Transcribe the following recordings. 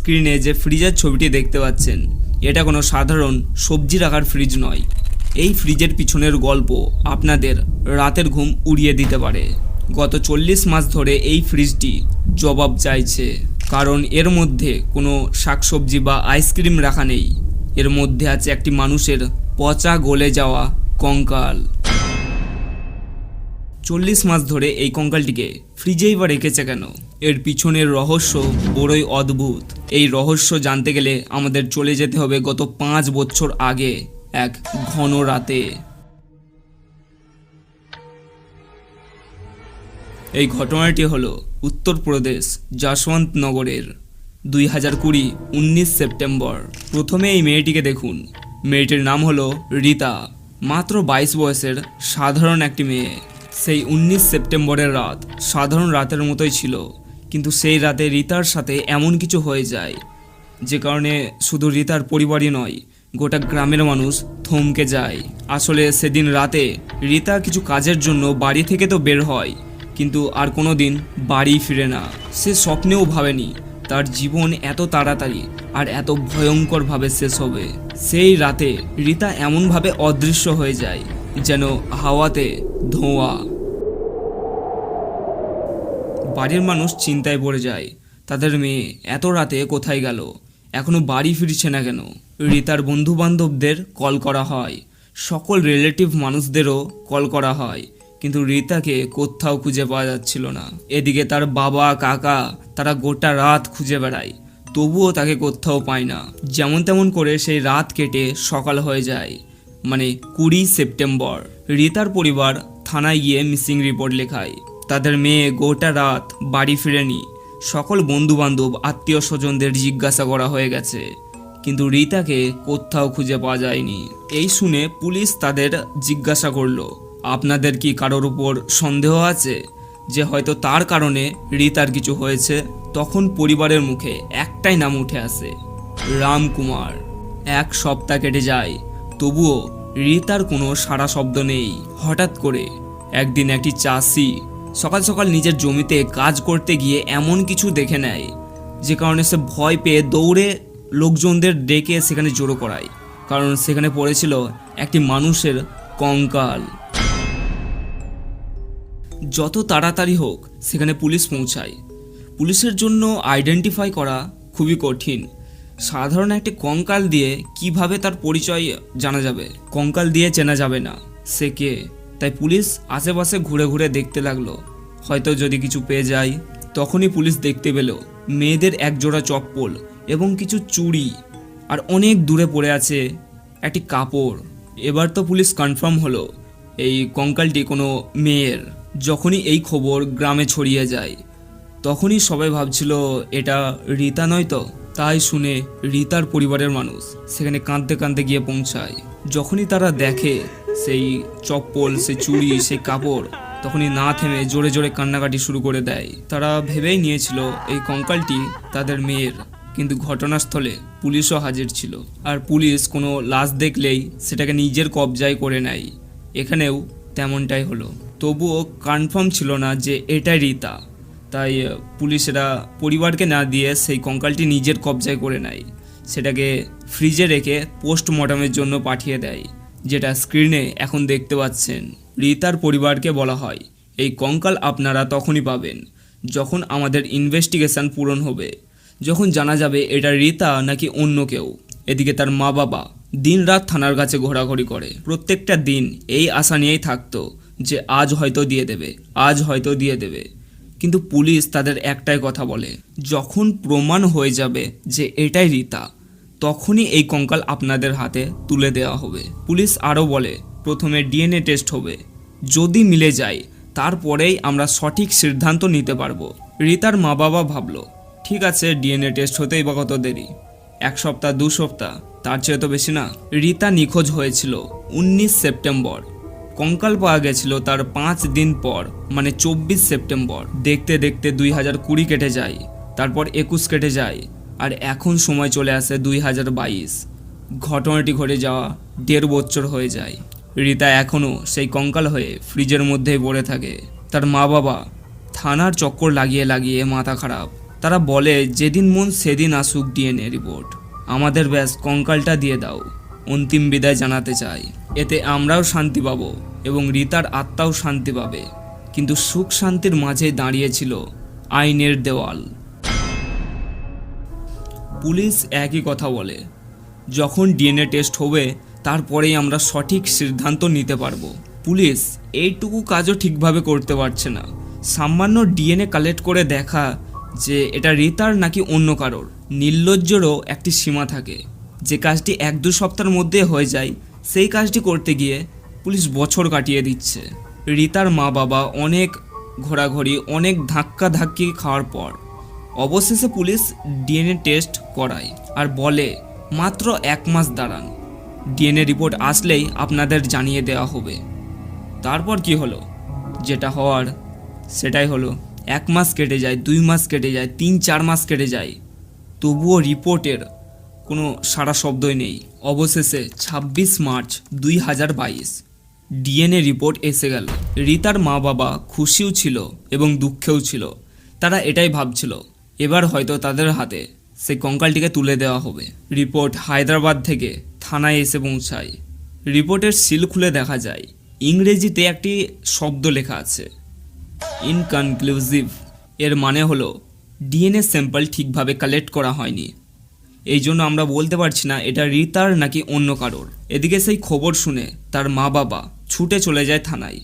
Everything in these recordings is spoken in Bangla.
স্ক্রিনে যে ফ্রিজের ছবিটি দেখতে পাচ্ছেন এটা কোনো সাধারণ সবজি রাখার ফ্রিজ নয়। এই ফ্রিজের পিছনের গল্প আপনাদের রাতের ঘুম উড়িয়ে দিতে পারে। গত 40 মাস ধরে এই ফ্রিজটি জবাব চাইছে, কারণ এর মধ্যে কোনো শাকসবজি বা আইসক্রিম রাখা নেই। এর মধ্যে আছে একটি মানুষের পচা গলে যাওয়া কঙ্কাল। 40 মাস ধরে এই কঙ্কালটিকে ফ্রিজেই বা রেখেছে কেন? এর পিছনের রহস্য বড়ই অদ্ভুত। এই রহস্য জানতে গেলে আমাদের চলে যেতে হবে গত 5 বছর আগে এক ঘন রাতে। এই ঘটনাটি হলো উত্তরপ্রদেশ যশবন্তনগরের 2020 19 সেপ্টেম্বর। প্রথমে এই মেয়েটিকে দেখুন। মেয়েটির নাম হলো রীতা, মাত্র 22 বয়সের সাধারণ একটি মেয়ে। সেই 19 সেপ্টেম্বরের রাত সাধারণ রাতের মতোই ছিল, কিন্তু সেই রাতে রীতার সাথে এমন কিছু হয়ে যায় যে কারণে শুধু রীতার পরিবারই নয়, গোটা গ্রামের মানুষ থমকে যায়। আসলে সেদিন রাতে রীতা কিছু কাজের জন্য বাড়ি থেকে তো বের হয়, কিন্তু আর কোনো দিন বাড়ি ফিরে না। সে স্বপ্নেও ভাবেনি তার জীবন এত তাড়াতাড়ি আর এত ভয়ঙ্করভাবে শেষ হবে। সেই রাতে রীতা এমনভাবে অদৃশ্য হয়ে যায় যেন হাওয়াতে ধোঁয়া। বাড়ির মানুষ চিন্তায় পড়ে যায়, তাদের মেয়ে এত রাতে কোথায় গেল, এখনো বাড়ি ফিরছে না কেন? রীতার বন্ধু বান্ধবদের কল করা হয়, সকল রিলেটিভ মানুষদেরও কল করা হয়, কিন্তু রীতাকে কোথাও খুঁজে পাওয়া যাচ্ছিল না। এদিকে তার বাবা কাকা তারা গোটা রাত খুঁজে বেড়ায়, তবুও তাকে কোথাও পায় না। যেমন তেমন করে সেই রাত কেটে সকাল হয়ে যায়, মানে 20 সেপ্টেম্বর। রীতার পরিবার থানায় গিয়ে মিসিং রিপোর্ট লেখায়। তাদের মেয়ে গোটা রাত বাড়ি ফিরেনি। সকল বন্ধু বান্ধব আত্মীয় স্বজনদের জিজ্ঞাসা করা হয়ে গেছে, কিন্তু রীতাকে কোথাও খুঁজে পাওয়া যায়নি। এই শুনে পুলিশ তাদের জিজ্ঞাসা করলো, আপনাদের কি কারোর উপর সন্দেহ আছে যে হয়তো তার কারণে রীতার কিছু হয়েছে? তখন পরিবারের মুখে একটাই নাম উঠে আসে, রামকুমার। 1 সপ্তাহ কেটে যায়, তবুও রীতার কোনো সাড়া শব্দ নেই। হঠাৎ করে একদিন একটি চাষি সকাল সকাল নিজের জমিতে কাজ করতে গিয়ে এমন কিছু দেখে নেয় যে কারণে সে ভয় পেয়ে দৌড়ে লোকজনদের ডেকে সেখানে জড়ো করায়, কারণ সেখানে পড়েছিল একটি মানুষের কঙ্কাল। যত তাড়াতাড়ি হোক সেখানে পুলিশ পৌঁছায়। পুলিশের জন্য আইডেন্টিফাই করা খুবই কঠিন। সাধারণ একটি কঙ্কাল দিয়ে কিভাবে তার পরিচয় জানা যাবে? কঙ্কাল দিয়ে চেনা যাবে না সে কে। তাই পুলিশ আশেপাশে ঘুরে ঘুরে দেখতে লাগলো, হয়তো যদি কিছু পেয়ে যায়। তখনই পুলিশ দেখতে পেল মেয়েদের একজোড়া চপ্পল এবং কিছু চুড়ি, আর অনেক দূরে পড়ে আছে একটি কাপড়। এবার তো পুলিশ কনফার্ম হলো এই কঙ্কালটি কোনো মেয়ের। যখনই এই খবর গ্রামে ছড়িয়ে যায় তখনই সবাই ভাবছিল এটা রীতা নয় তো। তাই শুনে রীতার পরিবারের মানুষ সেখানে কাঁদতে কাঁদতে গিয়ে পৌঁছায়। যখনই তারা দেখে সেই চপ্পল, সেই চুড়ি, সেই কাপড়, তখনই না থেমে জোরে জোরে কান্নাকাটি শুরু করে দেয়। তারা ভেবেই নিয়েছিল এই কঙ্কালটি তাদের মেয়ের, কিন্তু ঘটনাস্থলে পুলিশও হাজির ছিল। আর পুলিশ কোনো লাশ দেখলেই সেটাকে নিজের কবজায় করে নেয়। এখানেও তেমনটাই হলো। তবুও কনফার্ম ছিল না যে এটাই রীতা। তাই পুলিশেরা পরিবারকে না দিয়ে সেই কঙ্কালটি নিজের কবজায় করে নেয়। সেটাকে ফ্রিজে রেখে পোস্টমর্টমের জন্য পাঠিয়ে দেয়, যেটা স্ক্রিনে এখন দেখতে পাচ্ছেন। রীতার পরিবারকে বলা হয়, এই কঙ্কাল আপনারা তখনই পাবেন যখন আমাদের ইনভেস্টিগেশন পূরণ হবে, যখন জানা যাবে এটা রীতা নাকি অন্য কেউ। এদিকে তার মা বাবা দিন রাত থানার কাছে ঘোরাঘুরি করে। প্রত্যেকটা দিন এই আশা নিয়েই থাকতো যে আজ হয়তো দিয়ে দেবে, আজ হয়তো দিয়ে দেবে। কিন্তু পুলিশ তাদের একটাই কথা বলে, যখন প্রমাণ হয়ে যাবে যে এটাই রীতা, তখনই এই কঙ্কাল আপনাদের হাতে তুলে দেওয়া হবে। পুলিশ আরও বলে, প্রথমে ডিএনএ টেস্ট হবে, যদি মিলে যায় তারপরেই আমরা সঠিক সিদ্ধান্ত নিতে পারবো। রীতার মা বাবা ভাবলো, ঠিক আছে ডিএনএ টেস্ট হতেই বা কত দেরি, 1 সপ্তাহ 2 সপ্তাহ, তার চেয়ে তো বেশি না। রীতা নিখোঁজ হয়েছিল 19 সেপ্টেম্বর। কঙ্কাল পাওয়া গেছিল তার 5 দিন পর, মানে 24 সেপ্টেম্বর। দেখতে দেখতে 2020 কেটে যায়, তারপর 21 কেটে যায়, আর এখন সময় চলে আসে 2022। ঘটনাটি ঘটে যাওয়া 1.5 বছর হয়ে যায়। রীতা এখনও সেই কঙ্কাল হয়ে ফ্রিজের মধ্যেই পড়ে থাকে। তার মা বাবা থানার চক্কর লাগিয়ে লাগিয়ে মাথা খারাপ। তারা বলে যেদিন মন সেদিন আসুক ডিএনএ রিপোর্ট, আমাদের ব্যাস কঙ্কালটা দিয়ে দাও, অন্তিম বিদায় জানাতে চাই। এতে আমরাও শান্তি পাবো এবং রীতার আত্মাও শান্তি পাবে। কিন্তু সুখ শান্তির মাঝে দাঁড়িয়েছিল আইনের দেওয়াল। পুলিশ একই কথা বলে, যখন ডিএনএ টেস্ট হবে তারপরেই আমরা সঠিক সিদ্ধান্ত নিতে পারবো। পুলিশ এইটুকু কাজও ঠিকভাবে করতে পারছে না। সামান্য ডিএনএ কালেক্ট করে দেখা যে এটা রীতার নাকি অন্য কারোর। নির্লজ্জেরও একটি সীমা থাকে। যে কাজটি 1-2 সপ্তাহের মধ্যে হয়ে যায়, সেই কাজটি করতে গিয়ে পুলিশ বছর কাটিয়ে দিচ্ছে। রীতার মা বাবা অনেক ঘোরাঘুরি, অনেক ধাক্কি খাওয়ার পর অবশেষে পুলিশ ডিএনএ টেস্ট করায় আর বলে মাত্র 1 মাস দাঁড়ান, ডিএনএ রিপোর্ট আসলেই আপনাদের জানিয়ে দেওয়া হবে। তারপর কি হলো? যেটা হওয়ার সেটাই হলো। 1 মাস কেটে যায়, 2 মাস কেটে যায়, 3-4 মাস কেটে যায়, তবুও রিপোর্টের কোনো সারা শব্দই নেই। অবশেষে 26 মার্চ 2022 ডিএনএ রিপোর্ট এসে গেল। রীতার মা বাবা খুশিও ছিল এবং দুঃখেও ছিল। তারা এটাই ভাবছিল এবার হয়তো তাদের হাতে সেই কঙ্কালটিকে তুলে দেওয়া হবে। রিপোর্ট হায়দ্রাবাদ থেকে থানায় এসে পৌঁছায়। রিপোর্টের সিল খুলে দেখা যায় ইংরেজিতে একটি শব্দ লেখা আছে, ইনকনক্লুসিভ। এর মানে হলো ডিএনএ স্যাম্পল ঠিকভাবে কালেক্ট করা হয়নি, এই জন্য আমরা বলতে পারছি না এটা রীতার নাকি অন্য কারোর। এদিকে সেই খবর শুনে তার মা বাবা ছুটে চলে যায় থানায়।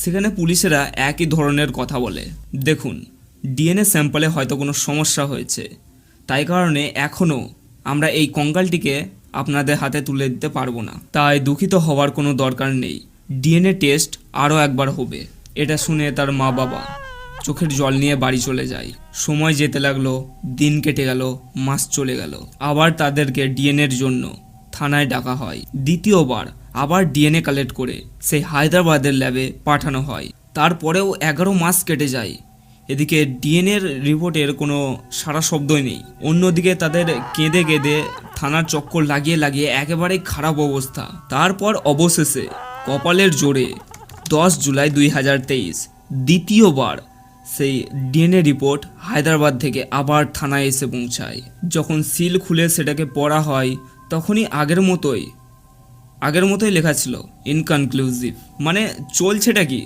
সেখানে পুলিশেরা একই ধরনের কথা বলে, দেখুন ডিএনএ স্যাম্পলে হয়তো কোনো সমস্যা হয়েছে, তাই কারণে এখনও আমরা এই কঙ্কালটিকে আপনাদের হাতে তুলে দিতে পারবো না। তাই দুঃখিত হওয়ার কোনো দরকার নেই, ডিএনএ টেস্ট আরও একবার হবে। এটা শুনে তার মা বাবা চোখের জল নিয়ে বাড়ি চলে যায়। সময় যেতে লাগলো, দিন কেটে গেল, মাস চলে গেল। আবার তাদেরকে ডিএনএর জন্য থানায় ডাকা হয়। দ্বিতীয়বার আবার ডিএনএ কালেক্ট করে সেই হায়দ্রাবাদের ল্যাবে পাঠানো হয়। তারপরেও 11 মাস কেটে যায়। এদিকে ডিএনএর রিপোর্টের কোনো সারা শব্দই নেই। অন্যদিকে তাদের কেঁদে কেঁদে থানার চক্কর লাগিয়ে একেবারেই খারাপ অবস্থা। তারপর অবশেষে কপালের জোরে 10 জুলাই 2023 দ্বিতীয়বার সেই ডিএনএ রিপোর্ট হায়দ্রাবাদ থেকে আবার থানায় এসে পৌঁছায়। যখন সিল খুলে সেটাকে পড়া হয় তখনই আগের মতোই লেখা ছিল ইনকনক্লুসিভ। মানে চলছেটা কি?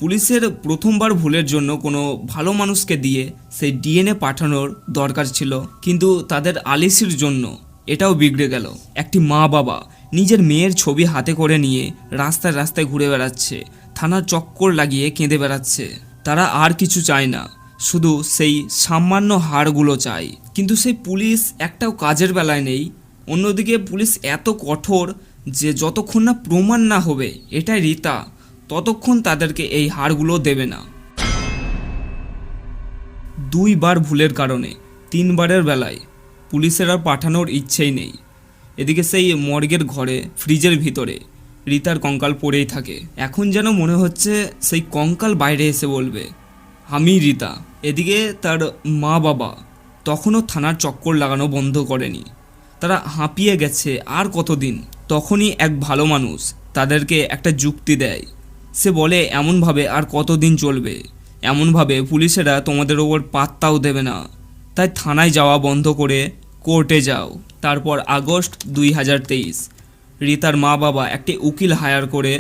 পুলিশের প্রথমবার ভুলের জন্য কোনো ভালো মানুষকে দিয়ে সেই ডিএনএ পাঠানোর দরকার ছিল, কিন্তু তাদের আলিসির জন্য এটাও বিগড়ে গেল। একটি মা বাবা নিজের মেয়ের ছবি হাতে করে নিয়ে রাস্তায় রাস্তায় ঘুরে বেড়াচ্ছে, থানার চক্কর লাগিয়ে কেঁদে বেড়াচ্ছে। তারা আর কিছু চায় না, শুধু সেই সামান্য হাড়গুলো চায়। কিন্তু সেই পুলিশ একটাও কাজের বেলায় নেই। অন্যদিকে পুলিশ এত কঠোর যে যতক্ষণ না প্রমাণ না হবে এটাই রীতা, ততক্ষণ তাদেরকে এই হাড়গুলো দেবে না। 2 বার ভুলের কারণে 3 বারের বেলায় পুলিশের আর পাঠানোর ইচ্ছেই নেই। এদিকে সেই মর্গের ঘরে ফ্রিজের ভিতরে রীতার কঙ্কাল পড়েই থাকে। এখন যেন মনে হচ্ছে সেই কঙ্কাল বাইরে এসে বলবে আমি রীতা। এদিকে তার মা বাবা তখনও থানার চক্কর লাগানো বন্ধ করেনি। তারা হাঁপিয়ে গেছে আর কতদিন। তখনই এক ভালো মানুষ তাদেরকে একটা যুক্তি দেয়। সে বলে এমনভাবে আর কতদিন চলবে, এমনভাবে পুলিশেরা তোমাদের ওপর পাত্তাও দেবে না, তাই থানায় যাওয়া বন্ধ করে কোর্টে যাও। তারপর আগস্ট 2023 রীতার মা বাবা একটি উকিল হায়ার করে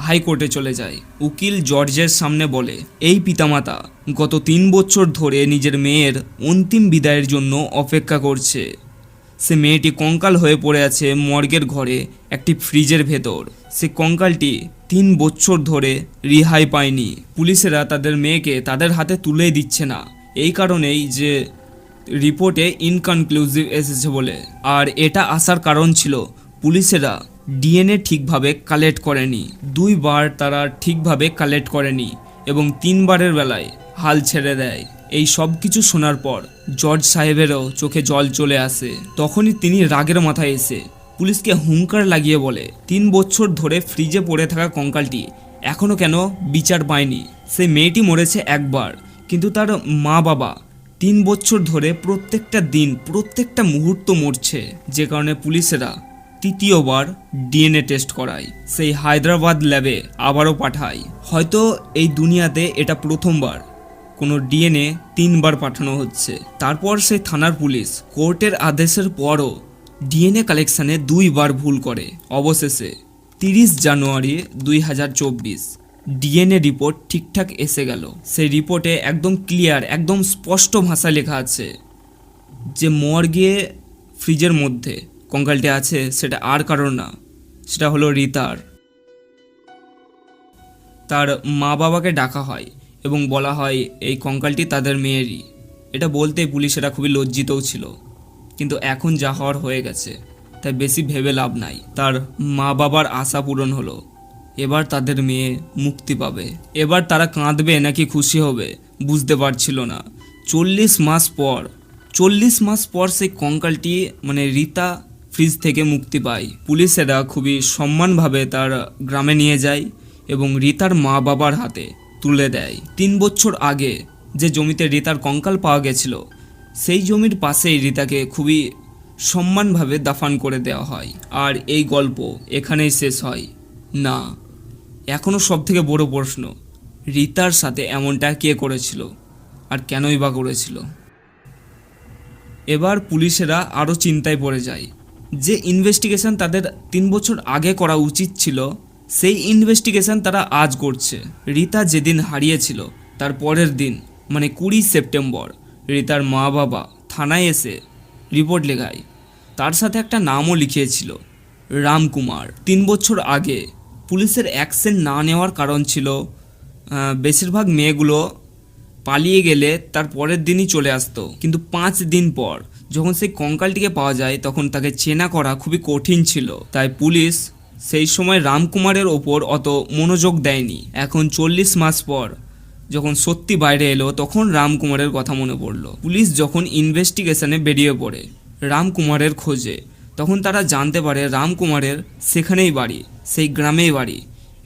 হাইকোর্টে চলে যায়। উকিল জর্জের সামনে বলে এই পিতামাতা গত 3 বছর ধরে নিজের মেয়ের অন্তিম বিদায়ের জন্য অপেক্ষা করছে। সে মেয়েটি কঙ্কাল হয়ে পড়ে আছে মর্গের ঘরে একটি ফ্রিজের ভেতর। সে কঙ্কালটি 3 বছর ধরে রিহাই পায়নি। পুলিশেরা তাদের মেয়েকে তাদের হাতে তুলে দিচ্ছে না, এই কারণেই যে রিপোর্টে ইনকনক্লুসিভ এসেছে বলে। আর এটা আসার কারণ ছিল পুলিশেরা ডিএনএ ঠিকভাবে কালেক্ট করেনি। 2 বার তারা ঠিকভাবে কালেক্ট করেনি এবং 3 বারের বেলায় হাল ছেড়ে দেয়। এই সব কিছু শোনার পর জর্জ সাহেবেরও চোখে জল চলে আসে। তখনই তিনি রাগের মাথায় এসে পুলিশকে হুঙ্কার লাগিয়ে বলে 3 বছর ধরে ফ্রিজে পড়ে থাকা কঙ্কালটি এখনও কেন বিচার পায়নি। সেই মেয়েটি মরেছে একবার, কিন্তু তার মা বাবা 3 বছর ধরে প্রত্যেকটা দিন প্রত্যেকটা মুহূর্ত মরছে, যে কারণে পুলিশেরা তৃতীয়বার ডিএনএ টেস্ট করায়। সেই হায়দ্রাবাদ ল্যাবে আবারও পাঠায়। হয়তো এই দুনিয়াতে এটা প্রথমবার কোনো ডিএনএ 3বার পাঠানো হচ্ছে। তারপর সেই থানার পুলিশ কোর্টের আদেশের পরও ডিএনএ কালেকশানে 2বার ভুল করে। অবশেষে 30 জানুয়ারি 2024 ডিএনএ রিপোর্ট ঠিকঠাক এসে গেল। সেই রিপোর্টে একদম ক্লিয়ার, একদম স্পষ্ট ভাষায় লেখা আছে যে মর্গে ফ্রিজের মধ্যে কঙ্কালটি আছে সেটা আর কারণ না, সেটা হলো রিতার। তার মা বাবাকে ডাকা হয় এবং বলা হয় এই কঙ্কালটি তাদের মেয়েরই। এটা বলতে পুলিশেরা খুবই লজ্জিতও ছিল, কিন্তু এখন যা হওয়ার হয়ে গেছে তাই বেশি ভেবে লাভ নাই। তার মা বাবার আশা পূরণ হলো, এবার তাদের মেয়ে মুক্তি পাবে। এবার তারা কাঁদবে নাকি খুশি হবে বুঝতে পারছিল না। 40 মাস পর সেই কঙ্কালটি মানে রিতা ফ্রিজ থেকে মুক্তি পায়। পুলিশেরা খুবই সম্মানভাবে তার গ্রামে নিয়ে যায় এবং রিতার মা বাবার হাতে তুলে দেয়। 3 বছর আগে যে জমিতে রিতার কঙ্কাল পাওয়া গেছিল সেই জমির পাশেই রিতাকে খুবই সম্মানভাবে দাফন করে দেওয়া হয়। আর এই গল্প এখানেই শেষ হয় না, এখনও সবথেকে বড় প্রশ্ন, রিতার সাথে এমনটা কে করেছিল আর কেনই বা করেছিল। এবার পুলিশেরা আরও চিন্তায় পড়ে যায় যে ইনভেস্টিগেশন তাদের 3 বছর আগে করা উচিত ছিল সেই ইনভেস্টিগেশন তারা আজ করছে। রিতা যেদিন হারিয়েছিল তার পরের দিন মানে 20 সেপ্টেম্বর রিতার মা বাবা থানায় এসে রিপোর্ট লেখায়। তার সাথে একটা নামও লিখিয়েছিল, রামকুমার। 3 বছর আগে পুলিশের অ্যাকশন না নেওয়ার কারণ ছিল বেশিরভাগ মেয়েগুলো পালিয়ে গেলে তার পরের দিনই চলে আসতো, কিন্তু 5 দিন পর যখন সেই কঙ্কালটিকে পাওয়া যায় তখন তাকে চেনা করা খুবই কঠিন ছিল। তাই পুলিশ সেই সময় রামকুমারের ওপর অত মনোযোগ দেয়নি। এখন 40 মাস পর যখন সত্যি বাইরে এলো তখন রামকুমারের কথা মনে পড়লো। পুলিশ যখন ইনভেস্টিগেশনে বেরিয়ে পড়ে রামকুমারের খোঁজে, তখন তারা জানতে পারে রামকুমারের সেখানেই বাড়ি, সেই গ্রামেই বাড়ি,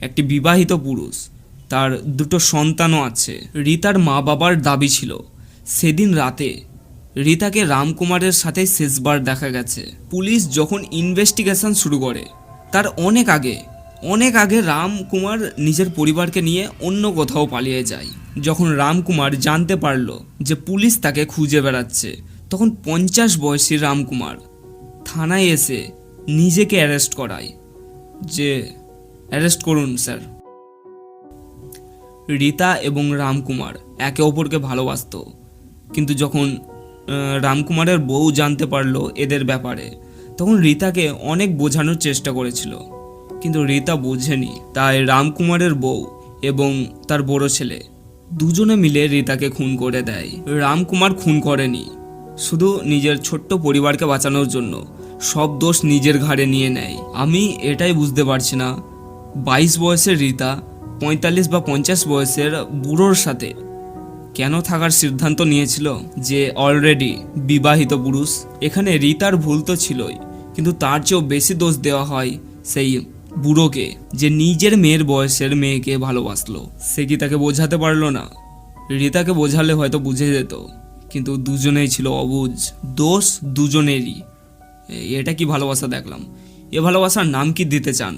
একটি বিবাহিত পুরুষ, তার 2টো সন্তানও আছে। রিতার মা বাবার দাবি ছিল সেদিন রাতে রিতাকে রামকুমারের সাথে শেষবার দেখা গেছে। পুলিশ যখন ইনভেস্টিগেশন শুরু করে তার অনেক আগে রামকুমার নিজের পরিবারকে নিয়ে অন্য কোথাও পালিয়ে যায়। যখন রামকুমার জানতে পারলো যে পুলিশ তাকে খুঁজে বেড়াচ্ছে তখন 50 বয়সী রামকুমার থানায় এসে নিজেকে অ্যারেস্ট করায় যে অ্যারেস্ট করুন স্যার। রিতা এবং রামকুমার একে অপরকে ভালোবাসতো, কিন্তু যখন রামকুমারের বউ জানতে পারলো এদের ব্যাপারে তখন রিতাকে অনেক বোঝানোর চেষ্টা করেছিল, কিন্তু রিতা বোঝেনি। তাই রামকুমারের বউ এবং তার বড় ছেলে দুজনে মিলে রিতাকে খুন করে দেয়। রামকুমার খুন করেনি, শুধু নিজের ছোট্ট পরিবারকে বাঁচানোর জন্য সব দোষ নিজের ঘাড়ে নিয়ে নেয়। আমি এটাই বুঝতে পারছি না 22 বয়সের রিতা 45 বা 50 বয়সের বুড়োর সাথে কেন থাকার সিদ্ধান্ত নিয়েছিল, যে অলরেডি বিবাহিত পুরুষ। এখানে রিতার ভুল তো ছিলই, কিন্তু তার চেয়েও বেশি দোষ দেওয়া হয় সেই বুড়োকে, যে নিজের মেয়ের বয়সের মেয়েকে ভালোবাসলো। সে কি তাকে বোঝাতে পারলো না? রিতাকে বোঝালে হয়তো বুঝে যেত, কিন্তু দুজনেই ছিল অবুঝ। দোষ দুজনেরই। এটা কি ভালোবাসা দেখলাম? এ ভালোবাসার নাম কি দিতে চান?